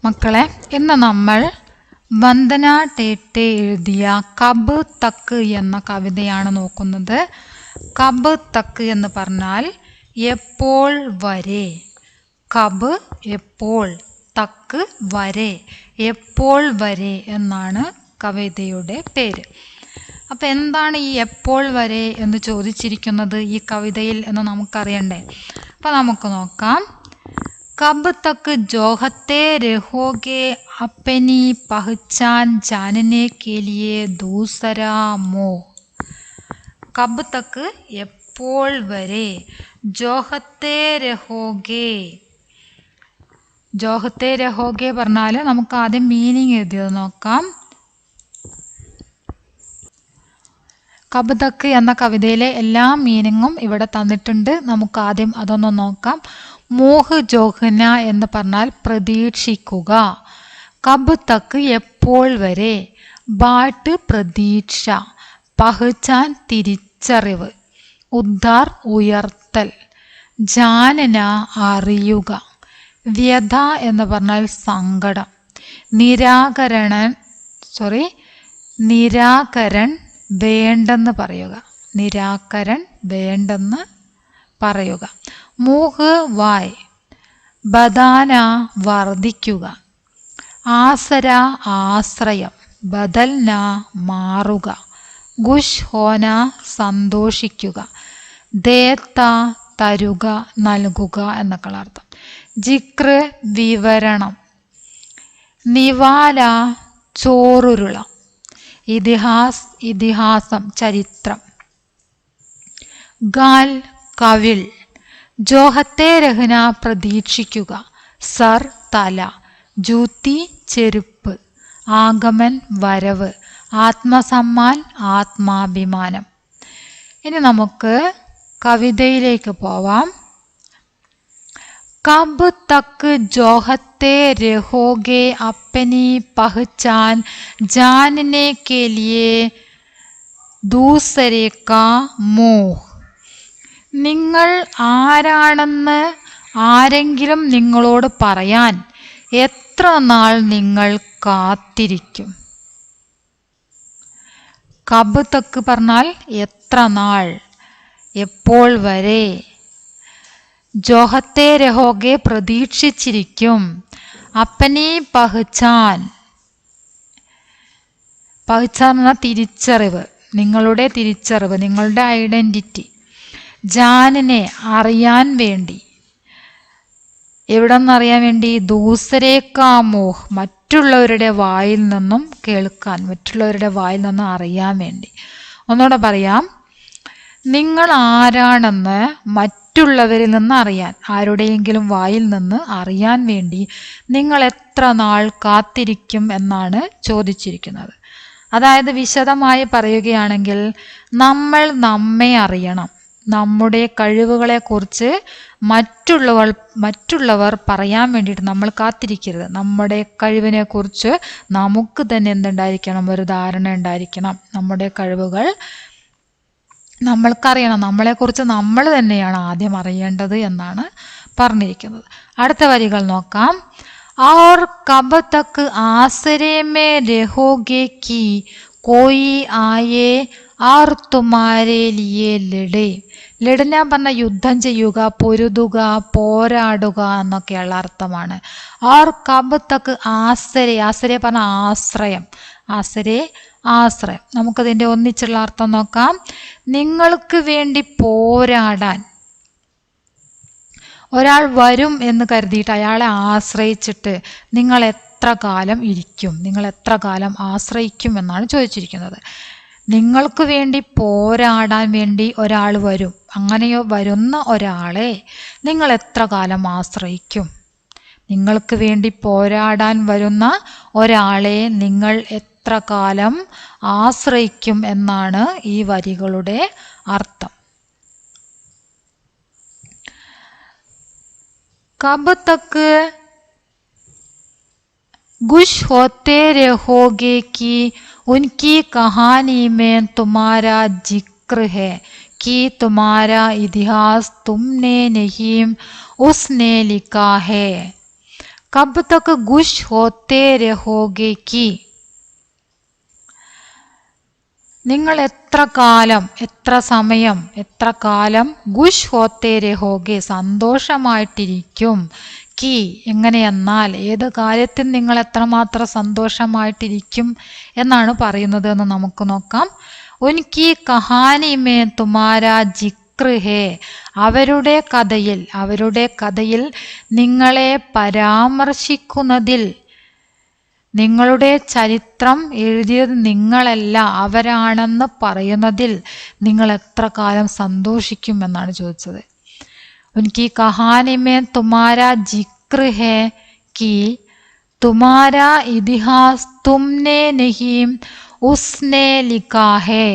മക്കളെ, ഇന്ന് നമ്മൾ വന്ദന ടേറ്റെ എഴുതിയ കബ് തക്ക് എന്ന കവിതയാണ് നോക്കുന്നത്. കബ് തക്ക് എന്ന് പറഞ്ഞാൽ എപ്പോൾ വരെ. കബ് എപ്പോൾ, തക്ക് വരെ, എപ്പോൾ വരെ എന്നാണ് കവിതയുടെ പേര്. അപ്പം എന്താണ് ഈ എപ്പോൾ വരെ എന്ന് ചോദിച്ചിരിക്കുന്നത് ഈ കവിതയിൽ എന്ന് നമുക്കറിയണ്ടേ? അപ്പം നമുക്ക് നോക്കാം. कब तक जोहते रहोगे अपनी पहचान जानने के लिए दूसरा मोह. कब तक എപ്പോൾ വരെ, ജോഹത്തെ രഹോഗെ. ജോഹത്തെ രഹോഗെ പറഞ്ഞാൽ നമുക്ക് ആദ്യം മീനിങ് എഴുതിയത് നോക്കാം. കബ് തക്ക് എന്ന കവിതയിലെ എല്ലാ മീനിങ്ങും ഇവിടെ തന്നിട്ടുണ്ട്. നമുക്ക് ആദ്യം അതൊന്ന് നോക്കാം. മോഹ് ജോഹന എന്ന് പറഞ്ഞാൽ പ്രതീക്ഷിക്കുക. കബ് തക്ക് എപ്പോൾ വരെ, ബാട്ട് പ്രതീക്ഷ, പഹ്ചാൻ തിരിച്ചറിവ്, ഉദ്ധാർ ഉയർത്തൽ, ജാനന അറിയുക, വ്യഥ എന്ന് പറഞ്ഞാൽ സങ്കടം, നിരാകരൺ വേണ്ടെന്ന് പറയുക, നിരാകരൺ വേണ്ടെന്ന് പറയുക, മൂഹ് വായ്, ബദാന വർദ്ധിക്കുക, ആസര ആശ്രയം, ബദൽന മാറുക, ഖുഷ് ഹോന സന്തോഷിക്കുക, ദേത്ത തരുക നൽകുക എന്നൊക്കെയുള്ള അർത്ഥം, ജിക്ർ വിവരണം, നിവാല ചോറുരുള, ഇതിഹാസം ചരിത്രം, ഗാൽ കവിൾ, ജോഹത്തെ രഹന പ്രതീക്ഷിക്കുക, സർ തല, ജൂത്തി ചെരുപ്പ്, ആഗമൻ വരവ്, ആത്മസമ്മാൻ ആത്മാഭിമാനം. ഇനി നമുക്ക് കവിതയിലേക്ക് പോവാം. कब तक जोहते रहोगे अपनी पहचान जानने के लिए दूसरे का मोह. നിങ്ങൾ ആരാണെന്ന് ആരെങ്കിലും നിങ്ങളോട് പറയാൻ എത്ര നാൾ നിങ്ങൾ കാത്തിരിക്കും? കബ് തക്ക് പറഞ്ഞാൽ എത്ര നാൾ, എപ്പോൾ വരെ. ജോഹത്തെ രഹോഗെ പ്രതീക്ഷിച്ചിരിക്കും, അപ്പനി പഹ്ചാൻ, പഹ്ചാൻ എന്ന തിരിച്ചറിവ്, നിങ്ങളുടെ തിരിച്ചറിവ്, നിങ്ങളുടെ ഐഡന്റിറ്റി, ജാനിനെ അറിയാൻ വേണ്ടി, എവിടെ നിന്നറിയാൻ വേണ്ടി, ദൂസരേക്കാ മോഹ് മറ്റുള്ളവരുടെ വായിൽ നിന്നും കേൾക്കാൻ, മറ്റുള്ളവരുടെ വായിൽ നിന്നും അറിയാൻ വേണ്ടി. ഒന്നുകൂടെ പറയാം. നിങ്ങൾ ആരാണെന്ന് മറ്റുള്ളവരിൽ നിന്ന് അറിയാൻ, ആരുടെയെങ്കിലും വായിൽ നിന്ന് അറിയാൻ വേണ്ടി നിങ്ങൾ എത്ര നാൾ കാത്തിരിക്കും എന്നാണ് ചോദിച്ചിരിക്കുന്നത്. അതായത് വിശദമായി പറയുകയാണെങ്കിൽ നമ്മൾ നമ്മെ അറിയണം, നമ്മുടെ കഴിവുകളെക്കുറിച്ച് മറ്റുള്ളവർ പറയാൻ വേണ്ടിയിട്ട് നമ്മൾ കാത്തിരിക്കരുത്. നമ്മുടെ കഴിവിനെ കുറിച്ച് നമുക്ക് തന്നെ എന്തുണ്ടായിരിക്കണം, ഒരു ധാരണ ഉണ്ടായിരിക്കണം. നമ്മുടെ കഴിവുകൾ നമ്മൾക്കറിയണം, നമ്മളെക്കുറിച്ച് നമ്മൾ തന്നെയാണ് ആദ്യം അറിയേണ്ടത് എന്നാണ് പറഞ്ഞിരിക്കുന്നത്. അടുത്ത വരികൾ നോക്കാം. और कब तक आसरे में रहोगे कि कोई आए और तुम्हारे लिए लड़े. ലഡന പറഞ്ഞ യുദ്ധം ചെയ്യുക, പൊരുതുക, പോരാടുക എന്നൊക്കെയുള്ള അർത്ഥമാണ്. और कब तक आसरे, ആസരെ പറഞ്ഞ ആശ്രയം, ആസരെ ആശ്രയം. നമുക്കതിൻ്റെ ഒന്നിച്ചുള്ള അർത്ഥം നോക്കാം. നിങ്ങൾക്ക് വേണ്ടി പോരാടാൻ ഒരാൾ വരും എന്ന് കരുതിയിട്ട് അയാളെ ആശ്രയിച്ചിട്ട് നിങ്ങൾ എത്ര കാലം ഇരിക്കും, നിങ്ങൾ എത്ര കാലം ആശ്രയിക്കും എന്നാണ് ചോദിച്ചിരിക്കുന്നത്. നിങ്ങൾക്ക് വേണ്ടി പോരാടാൻ വേണ്ടി ഒരാൾ വരും, അങ്ങനെയോ വരുന്ന ഒരാളെ നിങ്ങൾ എത്ര കാലം ആശ്രയിക്കും? നിങ്ങൾക്ക് വേണ്ടി പോരാടാൻ വരുന്ന ഒരാളെ നിങ്ങൾ എത്ര കാലം ആശ്രയിക്കും എന്നാണ് ഈ വരികളുടെ അർത്ഥം. കബ് തക്ക് गुश होते रहोगे कि उनकी कहानी में तुम्हारा जिक्र है कि तुम्हारा इतिहास तुमने नहीं उसने लिखा है. കബ് തക് ഗുഷ് ഹോത്തേ രഹോഗെ കി. നിങ്ങൾ എത്ര കാലം, എത്ര സമയം, എത്ര കാലം ഗുഷ് ഹോത്തേ രഹോഗെ സന്തോഷമായിട്ടിരിക്കും. കി എങ്ങനെയെന്നാൽ ഏത് കാര്യത്തിൽ നിങ്ങൾ എത്രമാത്രം സന്തോഷമായിട്ടിരിക്കും എന്നാണ് പറയുന്നത് എന്ന് നമുക്ക് നോക്കാം. ഉൻകി കഹാനി മേ തുമാരാ ജിക്ർ ഹേ. അവരുടെ കഥയിൽ നിങ്ങളെ പരാമർശിക്കുന്നതിൽ, നിങ്ങളുടെ ചരിത്രം എഴുതിയത് നിങ്ങളല്ല അവരാണെന്ന് പറയുന്നതിൽ നിങ്ങൾ എത്ര കാലം സന്തോഷിക്കും എന്നാണ് ചോദിച്ചത്. ഉൻകി കഹാനി മേ തുമാരാ ജിക്ർ ഹേ കി തുമാരാ ഇതിഹാസ് തുമ്നെ നഹീം ഉസ്നെ ലിഖാ ഹേ.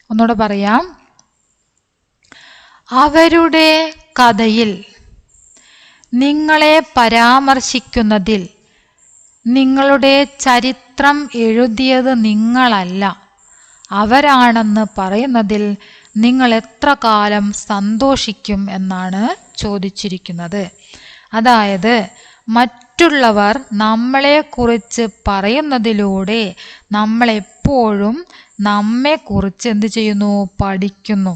ഒന്നുകൂടെ പറയാം. അവരുടെ കഥയിൽ നിങ്ങളെ പരാമർശിക്കുന്നതിൽ, നിങ്ങളുടെ ചരിത്രം എഴുതിയത് നിങ്ങളല്ല അവരാണെന്ന് പറയുന്നതിൽ നിങ്ങൾ എത്ര കാലം സന്തോഷിക്കും എന്നാണ് ചോദിച്ചിരിക്കുന്നത്. അതായത് മറ്റുള്ളവർ നമ്മളെക്കുറിച്ച് പറയുന്നതിലൂടെ നമ്മളെപ്പോഴും നമ്മെക്കുറിച്ച് എന്ത് ചെയ്യുന്നു? പഠിക്കുന്നു.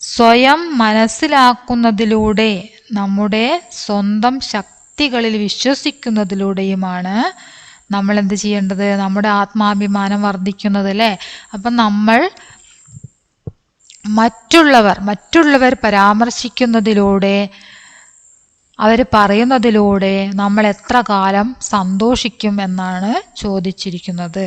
സ്വയം മനസ്സിലാക്കുന്നതിലൂടെ, നമ്മുടെ സ്വന്തം ശക്തികളിൽ വിശ്വസിക്കുന്നതിലൂടെയുമാണ് നമ്മൾ എന്ത് ചെയ്യേണ്ടത്? നമ്മുടെ ആത്മാഭിമാനം വർദ്ധിക്കുന്നത് അല്ലേ? അപ്പം നമ്മൾ മറ്റുള്ളവർ പരാമർശിക്കുന്നതിലൂടെ, അവർ പറയുന്നതിലൂടെ നമ്മൾ എത്ര കാലം സന്തോഷിക്കും എന്നാണ് ചോദിച്ചിരിക്കുന്നത്.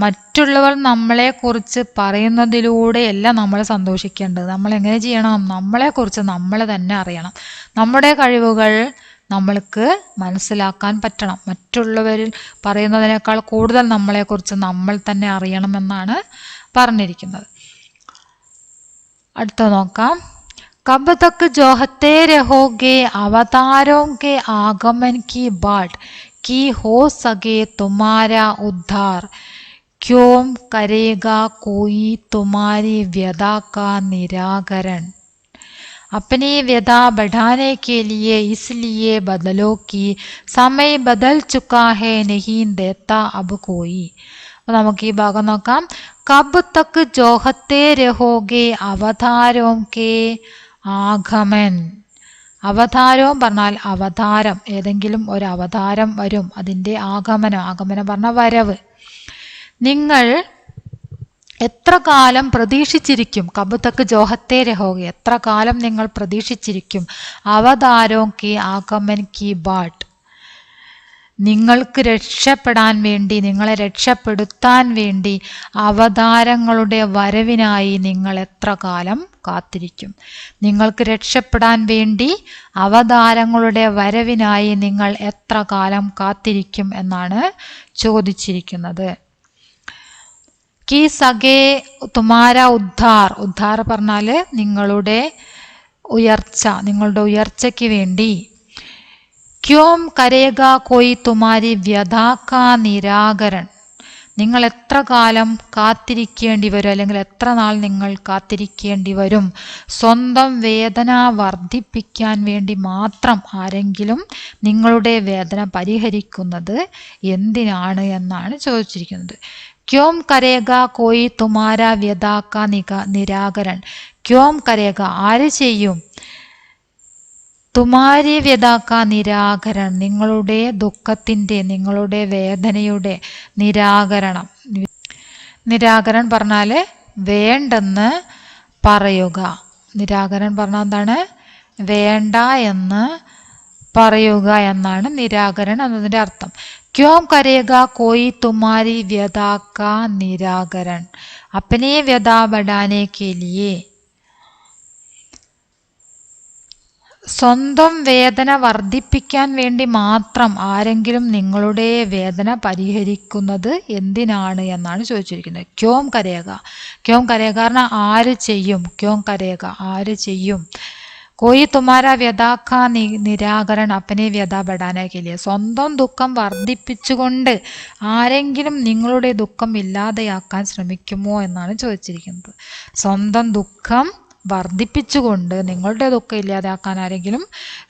മറ്റുള്ളവർ നമ്മളെക്കുറിച്ച് പറയുന്നതിലൂടെയല്ല നമ്മൾ സന്തോഷിക്കേണ്ടത്. നമ്മൾ എങ്ങനെ ചെയ്യണം? നമ്മളെക്കുറിച്ച് നമ്മൾ തന്നെ അറിയണം. നമ്മുടെ കഴിവുകൾ നമ്മൾക്ക് മനസ്സിലാക്കാൻ പറ്റണം. മറ്റുള്ളവരിൽ പറയുന്നതിനേക്കാൾ കൂടുതൽ നമ്മളെക്കുറിച്ച് നമ്മൾ തന്നെ അറിയണമെന്നാണ് പറഞ്ഞിരിക്കുന്നത്. അടുത്ത നോക്കാം. कब तक जोहते रहोगे अवतारों के आगमन की बाट की हो सके तुम्हारा उद्धार क्यों करेगा कोई तुम्हारी व्यथा का निराकरण. अपनी व्यथा बढ़ाने के लिए इसलिए बदलो कि समय बदल चुका है नहीं देता अब कोई. അപ്പോൾ നമുക്ക് ഈ ഭാഗം നോക്കാം. കബ് തക് ജോഹത്തെ രഹോഗെ അവതാരോം കെ ആഗമൻ. അവതാരവും പറഞ്ഞാൽ അവതാരം, ഏതെങ്കിലും ഒരു അവതാരം വരും, അതിൻ്റെ ആഗമനം പറഞ്ഞാൽ വരവ്. നിങ്ങൾ എത്ര കാലം പ്രതീക്ഷിച്ചിരിക്കും? കബ് തക് ജോഹത്തെ രഹോഗെ, എത്ര കാലം നിങ്ങൾ പ്രതീക്ഷിച്ചിരിക്കും? അവതാരോം കി ആഗമൻ കി ബാട്ട്, നിങ്ങൾക്ക് രക്ഷപ്പെടാൻ വേണ്ടി, നിങ്ങളെ രക്ഷപ്പെടുത്താൻ വേണ്ടി അവതാരങ്ങളുടെ വരവിനായി നിങ്ങൾ എത്ര കാലം കാത്തിരിക്കും? നിങ്ങൾക്ക് രക്ഷപ്പെടാൻ വേണ്ടി അവതാരങ്ങളുടെ വരവിനായി നിങ്ങൾ എത്ര കാലം കാത്തിരിക്കും എന്നാണ് ചോദിച്ചിരിക്കുന്നത്. കി സഗേ തുമാര ഉദ്ധാർ പറഞ്ഞാൽ നിങ്ങളുടെ ഉയർച്ചയ്ക്ക് വേണ്ടി. ക്യോം കരേഗ കോയി തുമാരി വ്യഥാ നിരാകരൺ, നിങ്ങൾ എത്ര കാലം കാത്തിരിക്കേണ്ടി വരും, അല്ലെങ്കിൽ എത്ര നാൾ നിങ്ങൾ കാത്തിരിക്കേണ്ടി വരും? സ്വന്തം വേദന വർദ്ധിപ്പിക്കാൻ വേണ്ടി മാത്രം ആരെങ്കിലും നിങ്ങളുടെ വേദന പരിഹരിക്കുന്നത് എന്തിനാണ് എന്നാണ് ചോദിച്ചിരിക്കുന്നത്. ക്യോം കരേഗ കോയി തുമാര വ്യഥാ നിരാകരൺ. ക്യോം കരേഗ ആര് ചെയ്യും? തുമാരി വ്യഥാ നിരാകരൺ, നിങ്ങളുടെ ദുഃഖത്തിൻ്റെ, നിങ്ങളുടെ വേദനയുടെ നിരാകരണം പറഞ്ഞാൽ വേണ്ടെന്ന് പറയുക. നിരാകരണം പറഞ്ഞാൽ എന്താണ്? വേണ്ട എന്ന് പറയുക എന്നാണ് നിരാകരണം എന്നതിൻ്റെ അർത്ഥം. ക്യോം കരേഗ കോയി തുമാരി വ്യഥാ നിരാകരൺ അപ്പനെ വ്യഥാ ബഡാനെ കെ ലിയേ. സ്വന്തം വേദന വർദ്ധിപ്പിക്കാൻ വേണ്ടി മാത്രം ആരെങ്കിലും നിങ്ങളുടെ വേദന പരിഹരിക്കുന്നത് എന്തിനാണ് എന്നാണ് ചോദിച്ചിരിക്കുന്നത്. ക്യോം കരേഗ പറഞ്ഞാൽ ആര് ചെയ്യും? ക്യോം കരേഗ ആര് ചെയ്യും? കോയി തുമാര വ്യഥാ നിരാകരൺ അപ്പനെ വ്യഥാ ബഡാനേക്കില്ലേ. സ്വന്തം ദുഃഖം വർദ്ധിപ്പിച്ചുകൊണ്ട് ആരെങ്കിലും നിങ്ങളുടെ ദുഃഖം ഇല്ലാതെയാക്കാൻ ശ്രമിക്കുമോ എന്നാണ് ചോദിച്ചിരിക്കുന്നത്. സ്വന്തം ദുഃഖം വർദ്ധിപ്പിച്ചുകൊണ്ട് നിങ്ങളുടേതൊക്കെ ഇല്ലാതാക്കാൻ ആരെങ്കിലും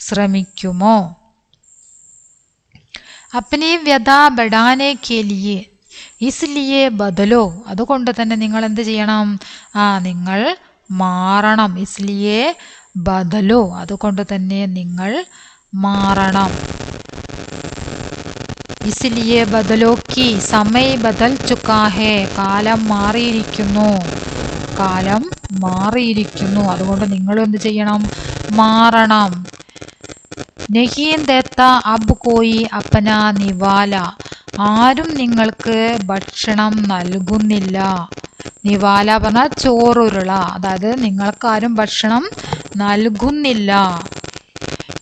ശ്രമിക്കുമോ? അപ്നി വ്യഥ ബഡാനെ കെ ലിയെ ഇസ്ലിയെ ബദലോ, അതുകൊണ്ട് തന്നെ നിങ്ങൾ എന്ത് ചെയ്യണം? നിങ്ങൾ മാറണം. ഇസ്ലിയെ ബദലോ, അതുകൊണ്ട് തന്നെ നിങ്ങൾ മാറണം. ഇസ്ലിയെ ബദലോ കി സമയ ബദൽ ചുക്കാ ഹേ, കാലം മാറിയിരിക്കുന്നു. കാലം മാറിയിരിക്കുന്നു, അതുകൊണ്ട് നിങ്ങൾ എന്ത് ചെയ്യണം? മാറണം. നഹീം ദേത്ത അബ് കോയി അപ്പന നിവാല, ആരും നിങ്ങൾക്ക് ഭക്ഷണം നൽകുന്നില്ല. നിവാല പറഞ്ഞാൽ ചോറുരുള, അതായത് നിങ്ങൾക്കാരും ഭക്ഷണം നൽകുന്നില്ല.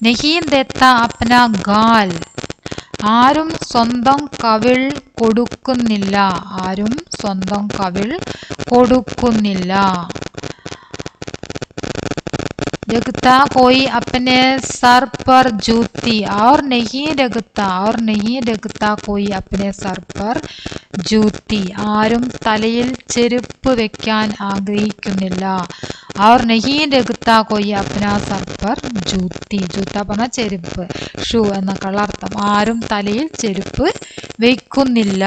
നഹീം ദേത്ത അപ്പന ഗാൽ, ആരും സ്വന്തം കവിൾ കൊടുക്കുന്നില്ല. ആരും സ്വന്തം കവിൾ കൊടുക്കുന്നില്ല. रखता कोई अपने सर पर जूती और नहीं रखता कोई अपने सर पर ജൂത്തി, ആരും തലയിൽ ചെരുപ്പ് വെക്കാൻ ആഗ്രഹിക്കുന്നില്ല. അവർ നഹീ രഖ്ത കോയി അപ്ന സർ പർ ജൂത്തി, ജൂത്ത പറഞ്ഞ ചെരുപ്പ്, ഷൂ എന്നൊക്കെയുള്ള അർത്ഥം. ആരും തലയിൽ ചെരുപ്പ് വെക്കുന്നില്ല.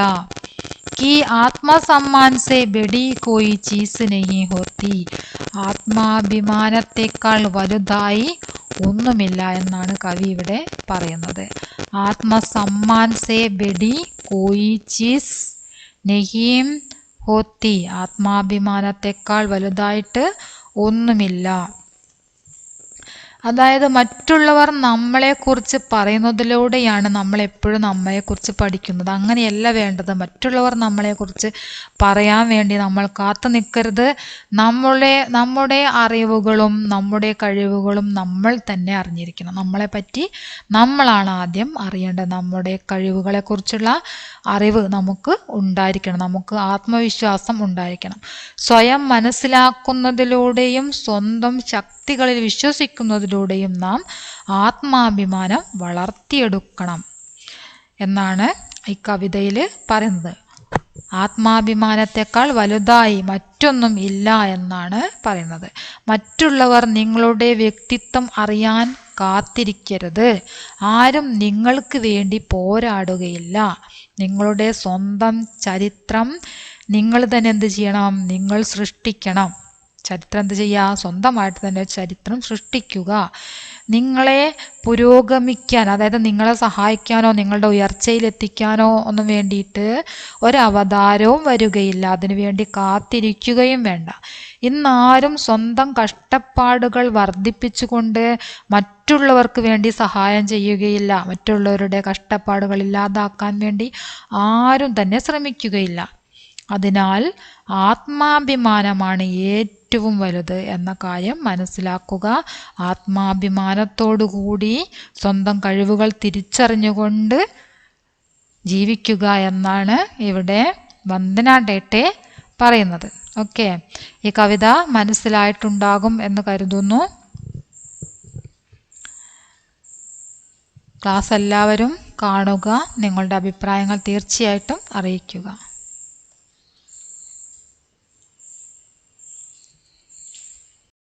कि ആത്മസമ്മാൻ സെ ബഡി കോയി ചീസ് നഹീ ഹോത്തി, ആത്മാഭിമാനത്തെക്കാൾ വലുതായി ഒന്നുമില്ല എന്നാണ് കവി ഇവിടെ പറയുന്നത്. ആത്മസമ്മാൻ സെ ബഡി കോയി ചീസ് നഹീം ഹോത്തി, ആത്മാഭിമാനത്തെക്കാൾ വലുതായിട്ട് ഒന്നുമില്ല. അതായത് മറ്റുള്ളവർ നമ്മളെക്കുറിച്ച് പറയുന്നതിലൂടെയാണ് നമ്മൾ എപ്പോഴും നമ്മളെക്കുറിച്ച് പഠിക്കുന്നത്. അങ്ങനെയല്ല വേണ്ടത്. മറ്റുള്ളവർ നമ്മളെക്കുറിച്ച് പറയാൻ വേണ്ടി നമ്മൾ കാത്തു നിൽക്കരുത്. നമ്മുടെ അറിവുകളും നമ്മുടെ കഴിവുകളും നമ്മൾ തന്നെ അറിഞ്ഞിരിക്കണം. നമ്മളെപ്പറ്റി നമ്മളാണ് ആദ്യം അറിയേണ്ടത്. നമ്മുടെ കഴിവുകളെക്കുറിച്ചുള്ള അറിവ് നമുക്ക് ഉണ്ടായിരിക്കണം. നമുക്ക് ആത്മവിശ്വാസം ഉണ്ടായിരിക്കണം. സ്വയം മനസ്സിലാക്കുന്നതിലൂടെയും സ്വന്തം ശക്തികളിൽ വിശ്വസിക്കുന്നതിലൂടെയും നാം ആത്മാഭിമാനം വളർത്തിയെടുക്കണം എന്നാണ് ഈ കവിതയിൽ പറയുന്നത്. ആത്മാഭിമാനത്തെക്കാൾ വലുതായി മറ്റൊന്നും ഇല്ല എന്നാണ് പറയുന്നത്. മറ്റുള്ളവർ നിങ്ങളുടെ വ്യക്തിത്വം അറിയാൻ കാത്തിരിക്കരുത്. ആരും നിങ്ങൾക്ക് വേണ്ടി പോരാടുകയില്ല. നിങ്ങളുടെ സ്വന്തം ചരിത്രം നിങ്ങൾ തന്നെ എന്ത് ചെയ്യണം? നിങ്ങൾ സൃഷ്ടിക്കണം. ചരിത്രം എന്ത് ചെയ്യുക? സ്വന്തമായിട്ട് തന്നെ ചരിത്രം സൃഷ്ടിക്കുക. നിങ്ങളെ പുരോഗമിക്കാൻ, അതായത് നിങ്ങളെ സഹായിക്കാനോ നിങ്ങളുടെ ഉയർച്ചയിലെത്തിക്കാനോ ഒന്നും വേണ്ടിയിട്ട് ഒരവതാരവും വരികയില്ല. അതിനുവേണ്ടി കാത്തിരിക്കുകയും വേണ്ട. ഇന്നാരും സ്വന്തം കഷ്ടപ്പാടുകൾ വർദ്ധിപ്പിച്ചുകൊണ്ട് മറ്റുള്ളവർക്ക് വേണ്ടി സഹായം ചെയ്യുകയില്ല. മറ്റുള്ളവരുടെ കഷ്ടപ്പാടുകൾ ഇല്ലാതാക്കാൻ വേണ്ടി ആരും തന്നെ ശ്രമിക്കുകയില്ല. അതിനാൽ ആത്മാഭിമാനമാണ് ഏറ്റവും വലുത് എന്ന കാര്യം മനസ്സിലാക്കുക. ആത്മാഭിമാനത്തോടുകൂടി സ്വന്തം കഴിവുകൾ തിരിച്ചറിഞ്ഞുകൊണ്ട് ജീവിക്കുക എന്നാണ് ഇവിടെ വന്ദന ഡേറ്റെ പറയുന്നത്. ഓക്കെ, ഈ കവിത മനസ്സിലായിട്ടുണ്ടാകും എന്ന് കരുതുന്നു. ക്ലാസ് എല്ലാവരും കാണുക. നിങ്ങളുടെ അഭിപ്രായങ്ങൾ തീർച്ചയായിട്ടും അറിയിക്കുക.